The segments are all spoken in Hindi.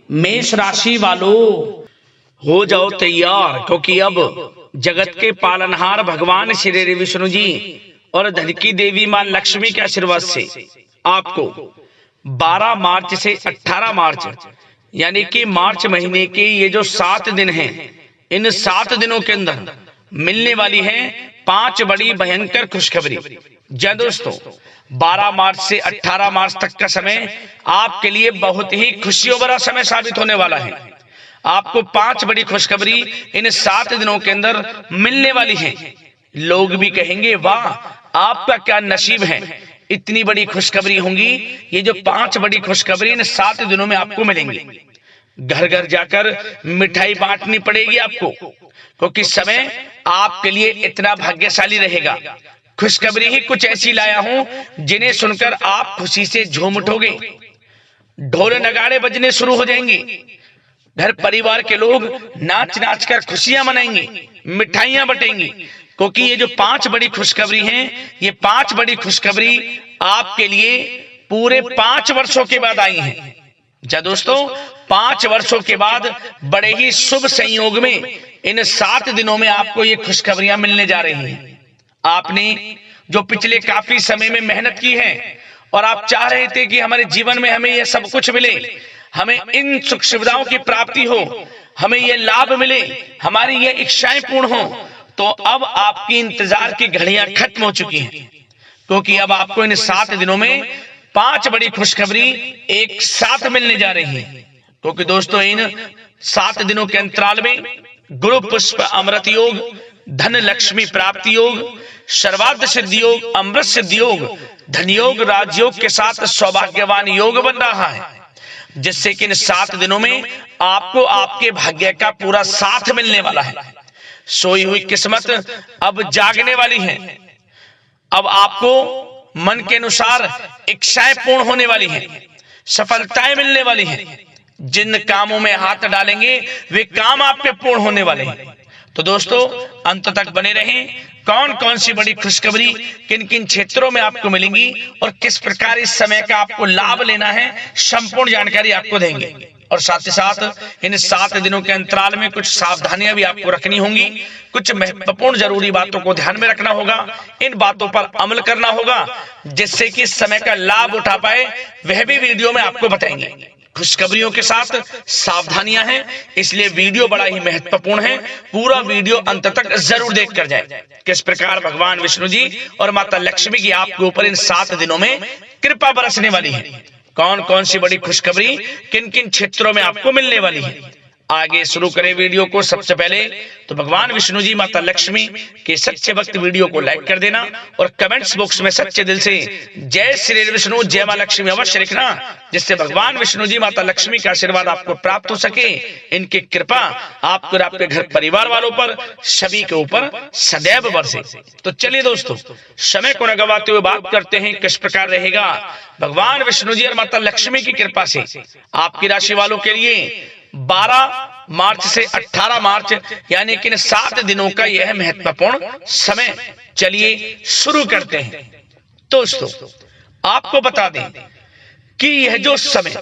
मेष राशि वालों, हो जाओ तैयार, क्योंकि अब जगत के पालनहार भगवान श्री विष्णु जी और धन की देवी मां लक्ष्मी के आशीर्वाद से आपको 12 मार्च से 18 मार्च यानी कि मार्च महीने के ये जो 7 दिन हैं, इन 7 दिनों के अंदर मिलने वाली है 5 बड़ी भयंकर खुशखबरी। जी दोस्तों, 12 मार्च से 18 मार्च तक का समय आपके लिए बहुत ही खुशियों भरा समय साबित होने वाला है। आपको 5 बड़ी खुशखबरी इन 7 दिनों के अंदर मिलने वाली है। लोग भी कहेंगे वाह, आपका क्या नसीब है, इतनी बड़ी खुशखबरी होंगी। ये जो 5 बड़ी खुशखबरी इन 7 दिनों में आपको मिलेंगी। घर घर जाकर मिठाई बांटनी पड़ेगी आपको, क्योंकि समय आपके लिए इतना भाग्यशाली रहेगा। खुशखबरी ही कुछ ऐसी लाया हूं जिन्हें सुनकर आप खुशी से झूम उठोगे। ढोल नगाड़े बजने शुरू हो जाएंगे, घर परिवार के लोग नाच नाच कर खुशियां मनाएंगे, मिठाइयां बटेंगी, क्योंकि ये जो 5 बड़ी खुशखबरी हैं, ये 5 बड़ी खुशखबरी आपके लिए पूरे 5 वर्षों के बाद आई हैं। जा दोस्तों, 5 वर्षों के बाद बड़े ही शुभ संयोग में इन 7 दिनों में आपको ये खुशखबरियां मिलने जा रही हैं। आपने जो पिछले काफी समय में मेहनत की है और आप चाह रहे थे कि हमारे जीवन में हमें यह सब कुछ मिले, हमें इन सुख सुविधाओं की प्राप्ति हो, हमें यह लाभ मिले, हमारी ये इच्छाएं पूर्ण हो, तो अब आपकी इंतजार की घड़ियां खत्म हो चुकी हैं, क्योंकि अब आपको इन 7 दिनों में 5 बड़ी खुशखबरी एक साथ मिलने जा रही है। क्योंकि दोस्तों, इन 7 दिनों के अंतराल में गुरु पुष्प अमृत योग, धन लक्ष्मी प्राप्ति योग, सर्वार्थ सिद्धि योग, अमृत सिद्धि योग, धन योग, राजयोग के साथ सौभाग्यवान योग बन रहा है, जिससे कि इन 7 दिनों में आपको आपके भाग्य का पूरा साथ मिलने वाला है। सोई हुई किस्मत अब जागने वाली है। अब आपको मन के अनुसार इच्छाएं पूर्ण होने वाली हैं, सफलताएं मिलने वाली हैं। जिन कामों में हाथ डालेंगे वे काम आपके पूर्ण होने वाले हैं। तो दोस्तों, अंत तक बने रहें। कौन कौन सी बड़ी खुशखबरी किन किन क्षेत्रों में आपको मिलेंगी और किस प्रकार इस समय का आपको लाभ लेना है, संपूर्ण जानकारी आपको देंगे। और साथ ही साथ इन 7 दिनों के अंतराल में कुछ सावधानियां भी आपको रखनी होंगी, कुछ महत्वपूर्ण जरूरी बातों को ध्यान में रखना होगा, इन बातों पर अमल करना होगा, जिससे कि इस समय का लाभ उठा पाए, वह भी वीडियो में आपको बताएंगे। खुशखबरियों के साथ सावधानियां हैं, इसलिए वीडियो बड़ा ही महत्वपूर्ण है। पूरा वीडियो अंत तक जरूर देख कर जाए। किस प्रकार भगवान विष्णु जी और माता लक्ष्मी की आपके ऊपर इन 7 दिनों में कृपा बरसने वाली है, कौन कौन सी बड़ी खुशखबरी किन किन क्षेत्रों में आपको मिलने वाली है। आगे शुरू करें वीडियो को। सबसे पहले तो भगवान विष्णु जी माता लक्ष्मी के सच्चे भक्त वीडियो को लाइक कर देना और कमेंट्स बॉक्स में सच्चे दिल से जय श्री विष्णु, जय मां लक्ष्मी अवश्य लिखना, जिससे भगवान विष्णु जी माता लक्ष्मी का आशीर्वाद आपको प्राप्त हो सके। इनकी कृपा आपको और आपके घर परिवार वालों पर, सभी के ऊपर सदैव बरसे। तो चलिए दोस्तों, समय को न गवाते हुए बात करते हैं किस प्रकार रहेगा भगवान विष्णु जी और माता लक्ष्मी की कृपा से आपकी राशि वालों के लिए 12 मार्च से 18 मार्च यानी कि 7 दिनों का यह महत्वपूर्ण समय। चलिए शुरू करते हैं। दोस्तों, आपको बता दें कि यह जो समय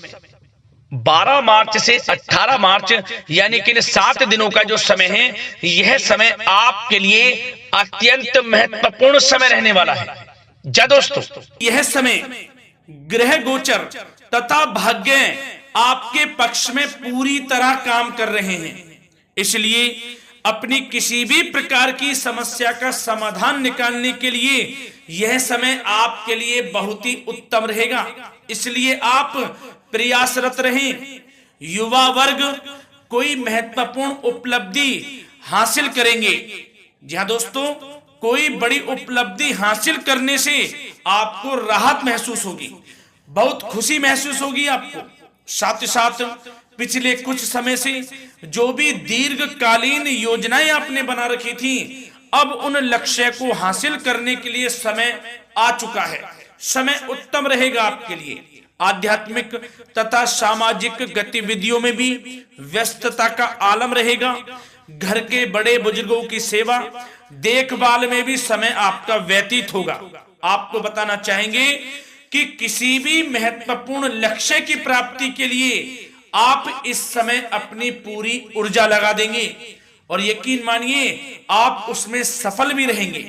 12 मार्च से 18 मार्च यानी कि 7 दिनों का जो समय है, यह समय आपके लिए अत्यंत महत्वपूर्ण समय रहने वाला है। जा दोस्तों, यह समय ग्रह गोचर तथा भाग्य आपके पक्ष में पूरी तरह काम कर रहे हैं, इसलिए अपनी किसी भी प्रकार की समस्या का समाधान निकालने के लिए यह समय आपके लिए बहुत ही उत्तम रहेगा। इसलिए आप प्रयासरत रहें। युवा वर्ग कोई महत्वपूर्ण उपलब्धि हासिल करेंगे। जी हाँ दोस्तों, कोई बड़ी उपलब्धि हासिल करने से आपको राहत महसूस होगी, बहुत खुशी महसूस होगी आपको। साथ ही साथ पिछले कुछ समय से जो भी दीर्घकालीन योजनाएं आपने बना रखी थी, अब उन लक्ष्य को हासिल करने के लिए समय आ चुका है। समय उत्तम रहेगा आपके लिए। आध्यात्मिक तथा सामाजिक गतिविधियों में भी व्यस्तता का आलम रहेगा। घर के बड़े बुजुर्गों की सेवा देखभाल में भी समय आपका व्यतीत होगा। आपको बताना चाहेंगे कि किसी भी महत्वपूर्ण लक्ष्य की प्राप्ति के लिए आप इस समय अपनी पूरी ऊर्जा लगा देंगे और यकीन मानिए आप उसमें सफल भी रहेंगे।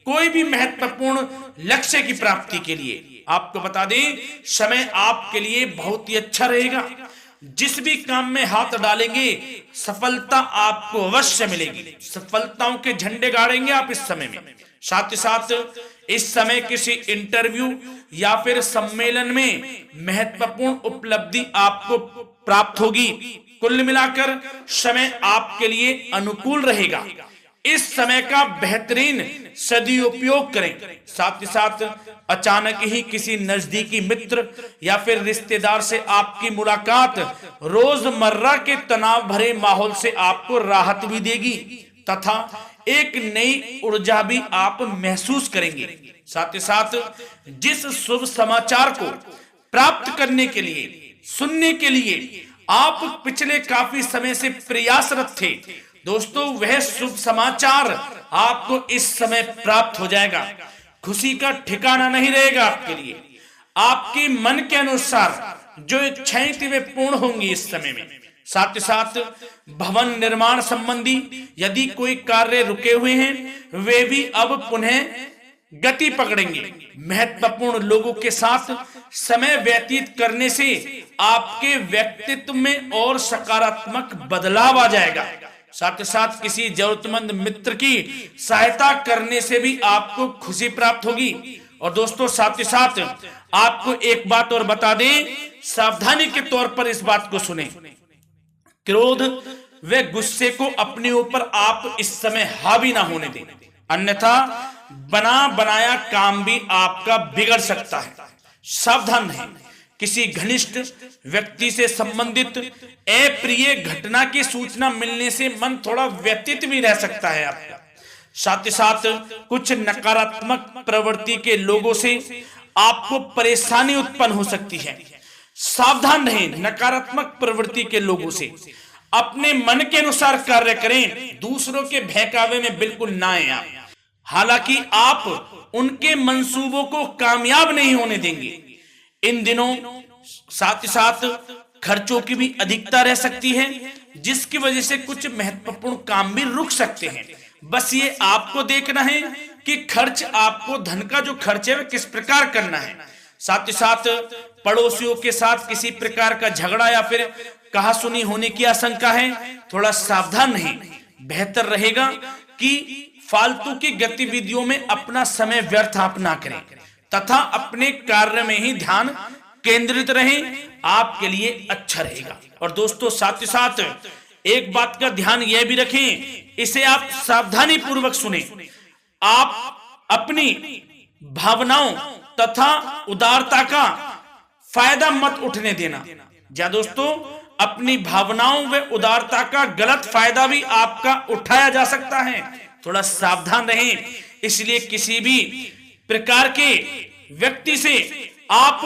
कोई भी महत्वपूर्ण लक्ष्य की प्राप्ति के लिए आपको बता दें, समय आपके लिए बहुत ही अच्छा रहेगा। जिस भी काम में हाथ डालेंगे सफलता आपको अवश्य मिलेगी। सफलताओं के झंडे गाड़ेंगे आप इस समय में। साथ ही साथ इस समय किसी इंटरव्यू या फिर सम्मेलन में महत्वपूर्ण उपलब्धि आपको प्राप्त होगी। कुल मिलाकर समय आपके लिए अनुकूल रहेगा। इस समय का बेहतरीन सदुपयोग करें। साथ ही साथ अचानक ही किसी नजदीकी मित्र या फिर रिश्तेदार से आपकी मुलाकात रोजमर्रा के तनाव भरे माहौल से आपको राहत भी देगी तथा एक नई ऊर्जा भी आप महसूस करेंगे। साथ ही साथ जिस शुभ समाचार को प्राप्त करने के लिए, सुनने के लिए आप पिछले काफी समय से प्रयासरत थे दोस्तों, वह शुभ समाचार आपको इस समय प्राप्त हो जाएगा। खुशी का ठिकाना नहीं रहेगा आपके लिए। आपके मन के अनुसार जो इच्छाएं थी वे पूर्ण होंगी इस समय में। साथ ही साथ भवन निर्माण संबंधी यदि कोई कार्य रुके हुए हैं वे भी अब पुनः गति पकड़ेंगे। महत्वपूर्ण लोगों के साथ समय व्यतीत करने से आपके व्यक्तित्व में और सकारात्मक बदलाव आ जाएगा। साथ ही साथ किसी जरूरतमंद मित्र की सहायता करने से भी आपको खुशी प्राप्त होगी। और दोस्तों साथ ही साथ आपको एक बात और बता दें, सावधानी के तौर पर इस बात को सुने। क्रोध व गुस्से को अपने ऊपर आप इस समय हावी ना होने दें, अन्यथा बना बनाया काम भी आपका बिगड़ सकता है। सावधान रहें। किसी घनिष्ठ व्यक्ति से संबंधित अप्रिय घटना की सूचना मिलने से मन थोड़ा व्यतीत भी रह सकता है आपका। साथ ही साथ कुछ नकारात्मक प्रवृत्ति के लोगों से आपको परेशानी उत्पन्न हो सकती है। सावधान रहें नकारात्मक प्रवृत्ति के लोगों से। अपने मन के अनुसार कार्य करें, दूसरों के बहकावे में बिल्कुल ना आए आप। हालांकि आप उनके मंसूबों को कामयाब नहीं होने देंगे। इन दिनों साथ ही साथ खर्चों की भी अधिकता रह सकती है, जिसकी वजह से कुछ महत्वपूर्ण काम भी रुक सकते हैं। बस ये आपको देखना है कि खर्च, आपको धन का जो खर्च है वह किस प्रकार करना है। साथ ही साथ पड़ोसियों के साथ किसी प्रकार का झगड़ा या फिर कहासुनी होने की आशंका है, थोड़ा सावधान रहें। बेहतर रहेगा कि फालतू की गतिविधियों में अपना समय व्यर्थ आप ना करें तथा अपने कार्य में ही ध्यान केंद्रित रहें, आपके लिए अच्छा रहेगा। और दोस्तों साथ ही साथ एक बात का ध्यान यह भी रखें, इसे आप सावधानी पूर्वक सुने। आप अपनी भावनाओं तथा उदारता का फायदा मत उठने देना। जा दोस्तों, अपनी भावनाओं व उदारता का गलत फायदा भी आपका उठाया जा सकता है, थोड़ा सावधान रहें। इसलिए किसी भी प्रकार के व्यक्ति से आप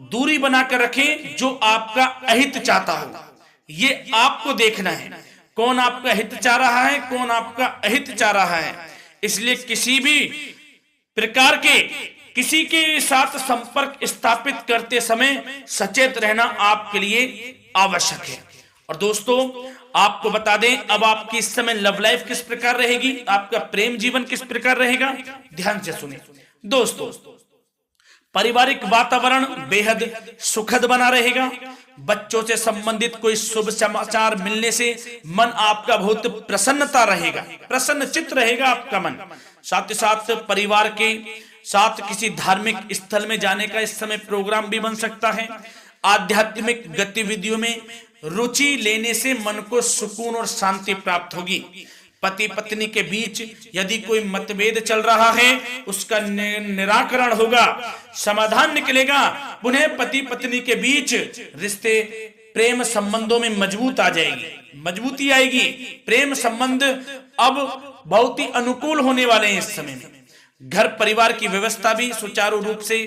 दूरी बनाकर रखें जो आपका अहित चाहता हो। ये आपको देखना है, कौन आपका हित चाह रहा है, कौन आपका अहित चाह रहा है। इसलिए किसी भी प्रकार के किसी के साथ संपर्क स्थापित करते समय सचेत रहना आपके लिए आवश्यक है। और दोस्तों आपको बता दें, अब आपकी इस समय लव लाइफ किस प्रकार रहेगी, आपका प्रेम जीवन किस प्रकार रहेगा, ध्यान से सुने। दोस्तों पारिवारिक वातावरण बेहद सुखद बना रहेगा। बच्चों से संबंधित कोई शुभ समाचार मिलने से मन आपका बहुत प्रसन्नता रहेगा, प्रसन्न चित्त रहेगा आपका मन। साथ ही साथ परिवार के साथ किसी धार्मिक स्थल में जाने का इस समय प्रोग्राम भी बन सकता है। आध्यात्मिक गतिविधियों में रुचि लेने से मन को सुकून और शांति प्राप्त होगी। पति पत्नी के बीच यदि कोई मतभेद चल रहा है उसका निराकरण होगा, समाधान निकलेगा। पुनः पति पत्नी के बीच रिश्ते प्रेम संबंधों में मजबूती आएगी। प्रेम संबंध अब बहुत ही अनुकूल होने वाले हैं इस समय में। घर परिवार की व्यवस्था भी सुचारू रूप से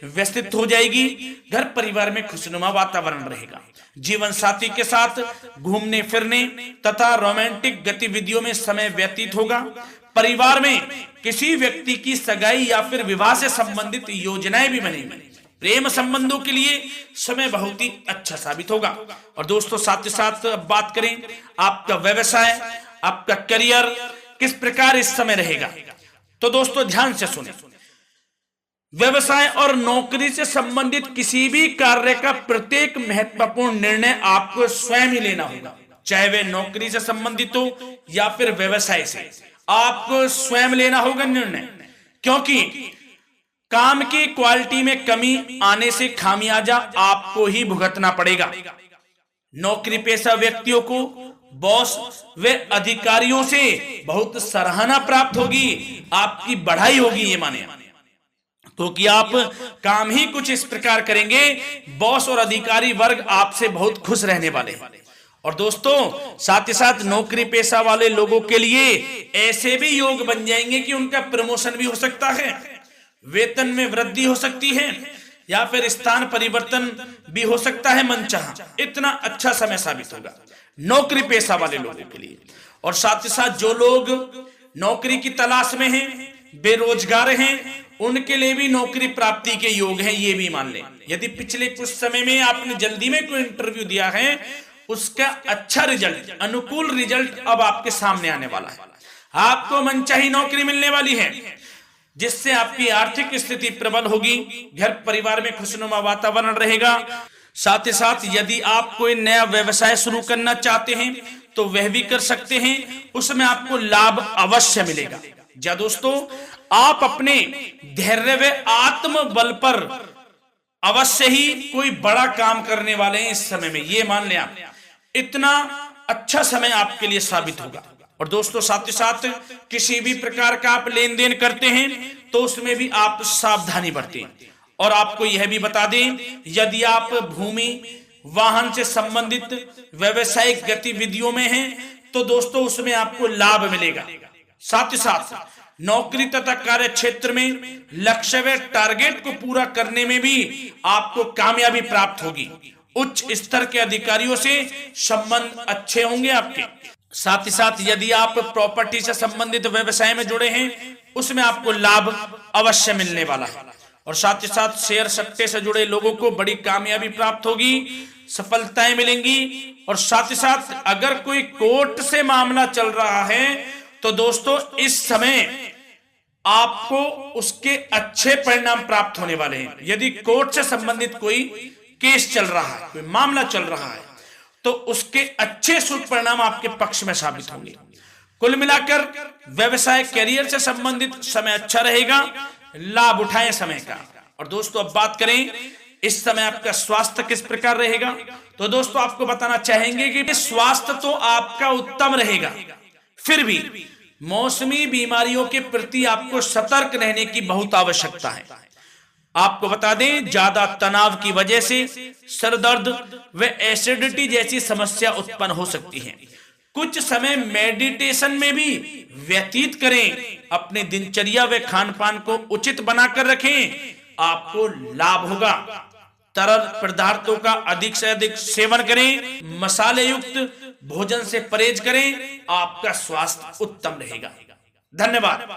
व्यवस्थित हो जाएगी। घर परिवार में खुशनुमा वातावरण रहेगा। जीवन साथी के साथ घूमने फिरने तथा रोमांटिक गतिविधियों में समय व्यतीत होगा। परिवार में किसी व्यक्ति की सगाई या फिर विवाह से संबंधित योजनाएं भी बनेंगी। प्रेम संबंधों के लिए समय बहुत ही अच्छा साबित होगा। और दोस्तों साथ ही साथ बात करें आपका व्यवसाय, आपका करियर किस प्रकार इस समय रहेगा, तो दोस्तों ध्यान से सुने। व्यवसाय और नौकरी से संबंधित किसी भी कार्य का प्रत्येक महत्वपूर्ण निर्णय आपको स्वयं ही लेना होगा, चाहे वह नौकरी से संबंधित हो या फिर व्यवसाय से, आपको स्वयं लेना होगा निर्णय। क्योंकि काम की क्वालिटी में कमी आने से खामियाजा आपको ही भुगतना पड़ेगा। नौकरी पेशा व्यक्तियों को बॉस व अधिकारियों से बहुत सराहना प्राप्त होगी, आपकी बढ़ाई होगी, ये माने तो कि आप काम ही कुछ इस प्रकार करेंगे, बॉस और अधिकारी वर्ग आपसे बहुत खुश रहने वाले हैं। और दोस्तों साथ ही साथ नौकरी पेशा वाले लोगों के लिए ऐसे भी योग बन जाएंगे कि उनका प्रमोशन भी हो सकता है, वेतन में वृद्धि हो सकती है, या फिर स्थान परिवर्तन भी हो सकता है मनचाहा। इतना अच्छा समय साबित होगा नौकरी पेशा वाले लोगों के लिए। और साथ ही साथ जो लोग नौकरी की तलाश में हैं, बेरोजगार हैं, उनके लिए भी नौकरी प्राप्ति के योग हैं, ये भी मान लें। यदि पिछले कुछ समय में आपने जल्दी में कोई इंटरव्यू दिया है, उसका अच्छा रिजल्ट, अनुकूल रिजल्ट अब आपके सामने आने वाला है। आपको मनचाही नौकरी मिलने वाली है, जिससे आपकी आर्थिक स्थिति प्रबल होगी, घर परिवार में खुशनुमा वातावरण रहेगा। साथ ही साथ यदि आप कोई नया व्यवसाय शुरू करना चाहते हैं तो वह भी कर सकते हैं, उसमें आपको लाभ अवश्य मिलेगा। जा दोस्तों, आप अपने धैर्य व आत्मबल पर अवश्य ही कोई बड़ा काम करने वाले हैं इस समय में, ये मान लें आप। इतना अच्छा समय आपके लिए साबित होगा। और दोस्तों साथ ही साथ किसी भी प्रकार का आप लेन देन करते हैं तो उसमें भी आप सावधानी बरतें। और आपको यह भी बता दें, यदि आप भूमि वाहन से संबंधित व्यवसायिक गतिविधियों में हैं तो दोस्तों उसमें आपको लाभ मिलेगा। साथ ही साथ नौकरी तथा कार्य क्षेत्र में लक्ष्य व टारगेट को पूरा करने में भी आपको कामयाबी प्राप्त होगी। उच्च स्तर के अधिकारियों से संबंध अच्छे होंगे आपके। साथ ही साथ यदि आप प्रॉपर्टी से संबंधित व्यवसाय में जुड़े हैं, उसमें आपको लाभ अवश्य मिलने वाला है। और साथ ही साथ शेयर सट्टे से जुड़े लोगों को बड़ी कामयाबी प्राप्त होगी, सफलताएं मिलेंगी। और साथ ही साथ अगर कोई कोर्ट से मामला चल रहा है तो दोस्तों इस समय आपको उसके अच्छे परिणाम प्राप्त होने वाले हैं। यदि कोर्ट से संबंधित कोई केस चल रहा है, कोई मामला चल रहा है, तो उसके अच्छे शुभ परिणाम आपके पक्ष में साबित होंगे। कुल मिलाकर व्यवसाय करियर से संबंधित समय अच्छा रहेगा, लाभ उठाएं समय का। और दोस्तों अब बात करें इस समय आपका स्वास्थ्य किस प्रकार रहेगा, तो दोस्तों आपको बताना चाहेंगे कि स्वास्थ्य तो आपका उत्तम रहेगा, फिर भी मौसमी बीमारियों के प्रति आपको सतर्क रहने की बहुत आवश्यकता है। आपको बता दें, ज्यादा तनाव की वजह से सर दर्द व एसिडिटी जैसी समस्या उत्पन्न हो सकती है। कुछ समय मेडिटेशन में भी व्यतीत करें, अपनी दिनचर्या व खान पान को उचित बनाकर रखें, आपको लाभ होगा। तरल पदार्थों का अधिक से अधिक सेवन करें, मसाले युक्त भोजन से परहेज करें, आपका स्वास्थ्य उत्तम रहेगा। धन्यवाद।